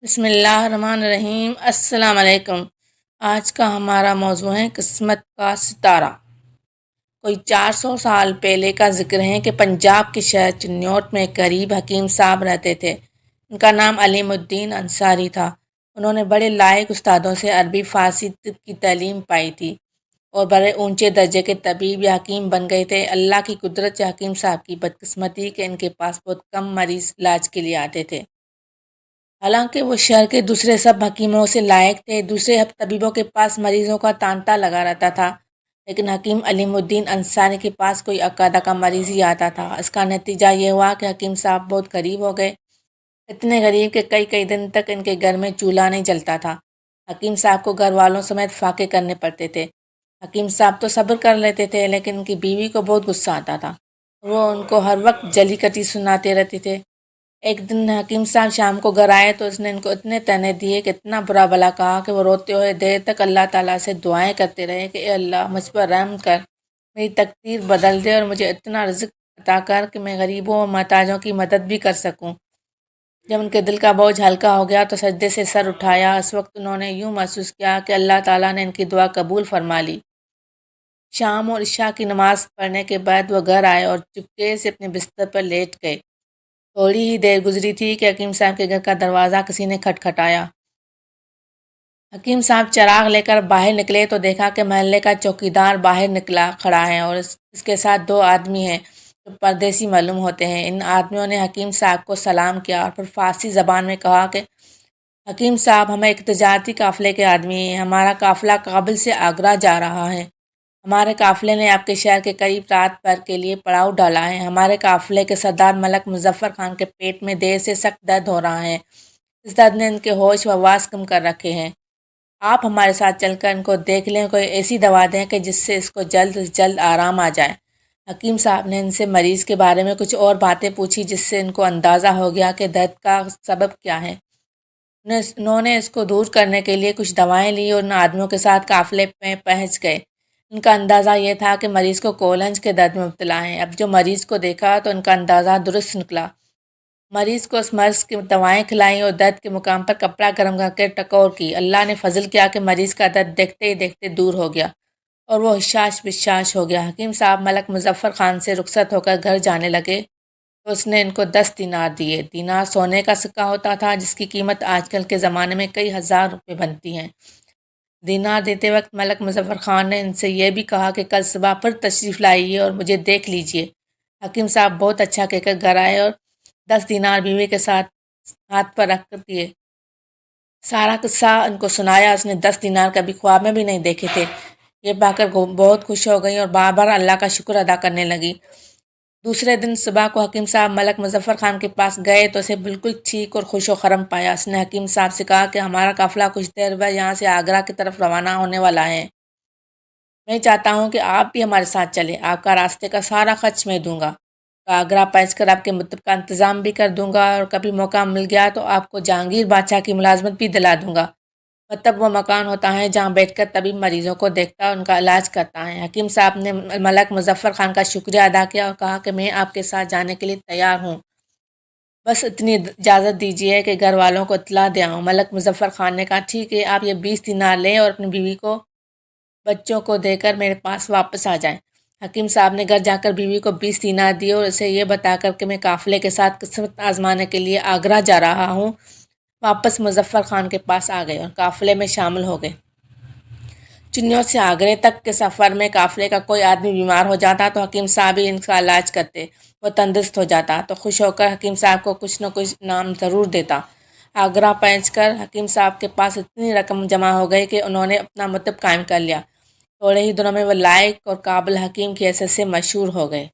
بسم اللہ الرحمن الرحیم۔ السلام علیکم۔ آج کا ہمارا موضوع ہے قسمت کا ستارہ۔ کوئی 400 سال پہلے کا ذکر ہے کہ پنجاب کے شہر چنیوٹ میں قریب حکیم صاحب رہتے تھے۔ ان کا نام علیم الدین انصاری تھا۔ انہوں نے بڑے لائق استادوں سے عربی فارسی طب کی تعلیم پائی تھی اور بڑے اونچے درجے کے طبیب یا حکیم بن گئے تھے۔ اللہ کی قدرت یا حکیم صاحب کی بدقسمتی کہ ان کے پاس بہت کم مریض علاج کے لیے آتے تھے۔ حالانکہ وہ شہر کے دوسرے سب حکیموں سے لائق تھے، دوسرے طبیبوں کے پاس مریضوں کا تانتا لگا رہتا تھا، لیکن حکیم علیم الدین انصاری کے پاس کوئی عقادہ کا مریض ہی آتا تھا۔ اس کا نتیجہ یہ ہوا کہ حکیم صاحب بہت غریب ہو گئے، اتنے غریب کہ کئی دن تک ان کے گھر میں چولہا نہیں جلتا تھا۔ حکیم صاحب کو گھر والوں سمیت فاقے کرنے پڑتے تھے۔ حکیم صاحب تو صبر کر لیتے تھے، لیکن ان کی بیوی کو بہت غصہ آتا تھا۔ وہ ان کو ہر وقت جلی کٹی سناتے رہتے تھے۔ ایک دن حکیم صاحب شام کو گھر آئے تو اس نے ان کو اتنے طعنے دیے کہ اتنا برا بلا کہا کہ وہ روتے ہوئے دیر تک اللہ تعالیٰ سے دعائیں کرتے رہے کہ اے اللہ مجھ پر رحم کر، میری تقدیر بدل دے اور مجھے اتنا رزق عطا کر کہ میں غریبوں و محتاجوں کی مدد بھی کر سکوں۔ جب ان کے دل کا بوجھ ہلکا ہو گیا تو سجدے سے سر اٹھایا۔ اس وقت انہوں نے یوں محسوس کیا کہ اللہ تعالیٰ نے ان کی دعا قبول فرما لی۔ شام اور عشاء کی نماز پڑھنے کے بعد وہ گھر آئے اور چپکے سے اپنے بستر پر لیٹ گئے۔ تھوڑی ہی دیر گزری تھی کہ حکیم صاحب کے گھر کا دروازہ کسی نے کھٹکھٹایا۔ حکیم صاحب چراغ لے کر باہر نکلے تو دیکھا کہ محلے کا چوکیدار باہر نکلا کھڑا ہے اور اس کے ساتھ دو آدمی ہیں جو پردیسی معلوم ہوتے ہیں۔ ان آدمیوں نے حکیم صاحب کو سلام کیا اور پھر فارسی زبان میں کہا کہ حکیم صاحب، ہم ایک تجارتی قافلے کے آدمی ہیں، ہمارا قافلہ کابل سے آگرہ جا رہا ہے۔ ہمارے قافلے نے آپ کے شہر کے قریب رات بھر کے لیے پڑاؤ ڈالا ہے۔ ہمارے قافلے کے سردار ملک مظفر خان کے پیٹ میں دیر سے سخت درد ہو رہا ہے۔ اس درد نے ان کے ہوش و حواس کم کر رکھے ہیں۔ آپ ہمارے ساتھ چل کر ان کو دیکھ لیں، کوئی ایسی دوا دیں کہ جس سے اس کو جلد از جلد آرام آ جائے۔ حکیم صاحب نے ان سے مریض کے بارے میں کچھ اور باتیں پوچھی جس سے ان کو اندازہ ہو گیا کہ درد کا سبب کیا ہے۔ انہوں نے اس کو دور کرنے کے لیے کچھ دوائیں لی اور ان آدمیوں کے ساتھ قافلے میں پہنچ گئے۔ ان کا اندازہ یہ تھا کہ مریض کو کولنج کے درد میں مبتلا ہے۔ اب جو مریض کو دیکھا تو ان کا اندازہ درست نکلا۔ مریض کو اس مرض کی دوائیں کھلائیں اور درد کے مقام پر کپڑا گرم کر کے ٹکور کی۔ اللہ نے فضل کیا کہ مریض کا درد دیکھتے ہی دیکھتے دور ہو گیا اور وہ حشاش بشاش ہو گیا۔ حکیم صاحب ملک مظفر خان سے رخصت ہو کر گھر جانے لگے تو اس نے ان کو 10 دینار دیے۔ دینار سونے کا سکہ ہوتا تھا جس کی قیمت آج کل کے زمانے میں کئی ہزار روپے بنتی ہیں۔ دینار دیتے وقت ملک مظفر خان نے ان سے یہ بھی کہا کہ کل صبح پھر تشریف لائیے اور مجھے دیکھ لیجئے۔ حکیم صاحب بہت اچھا کہہ کر گھر آئے اور 10 دینار بیوی کے ساتھ ہاتھ پر رکھ کر دیے۔ سارا قصہ ان کو سنایا۔ اس نے 10 دینار کبھی خواب میں بھی نہیں دیکھے تھے۔ یہ پا کر بہت خوش ہو گئی اور بار بار اللہ کا شکر ادا کرنے لگی۔ دوسرے دن صبح کو حکیم صاحب ملک مظفر خان کے پاس گئے تو اسے بالکل ٹھیک اور خوش و خرم پایا۔ اس نے حکیم صاحب سے کہا کہ ہمارا قافلہ کچھ دیر بعد یہاں سے آگرہ کی طرف روانہ ہونے والا ہے۔ میں چاہتا ہوں کہ آپ بھی ہمارے ساتھ چلیں۔ آپ کا راستے کا سارا خرچ میں دوں گا۔ آگرہ پہنچ کر آپ کے مطلب کا انتظام بھی کر دوں گا اور کبھی موقع مل گیا تو آپ کو جہانگیر بادشاہ کی ملازمت بھی دلا دوں گا۔ مطلب وہ مکان ہوتا ہے جہاں بیٹھ کر طبیب مریضوں کو دیکھتا اور ان کا علاج کرتا ہے۔ حکیم صاحب نے ملک مظفر خان کا شکریہ ادا کیا اور کہا کہ میں آپ کے ساتھ جانے کے لیے تیار ہوں، بس اتنی اجازت دیجیے کہ گھر والوں کو اطلاع دے آؤں۔ ملک مظفر خان نے کہا ٹھیک ہے، آپ یہ 20 دینار لیں اور اپنی بیوی کو بچوں کو دے کر میرے پاس واپس آ جائیں۔ حکیم صاحب نے گھر جا کر بیوی کو 20 دینار دیے اور اسے یہ بتا کر کہ میں قافلے کے ساتھ قسمت آزمانے کے لیے آگرہ جا رہا ہوں، واپس مظفر خان کے پاس آ گئے اور قافلے میں شامل ہو گئے۔ چنیوٹ سے آگرے تک کے سفر میں قافلے کا کوئی آدمی بیمار ہو جاتا تو حکیم صاحب ہی ان کا علاج کرتے۔ وہ تندرست ہو جاتا تو خوش ہو کر حکیم صاحب کو کچھ نہ کچھ انعام ضرور دیتا۔ آگرہ پہنچ کر حکیم صاحب کے پاس اتنی رقم جمع ہو گئی کہ انہوں نے اپنا مطلب قائم کر لیا۔ تھوڑے ہی دنوں میں وہ لائق اور قابل حکیم کی حیثیت سے مشہور ہو گئے۔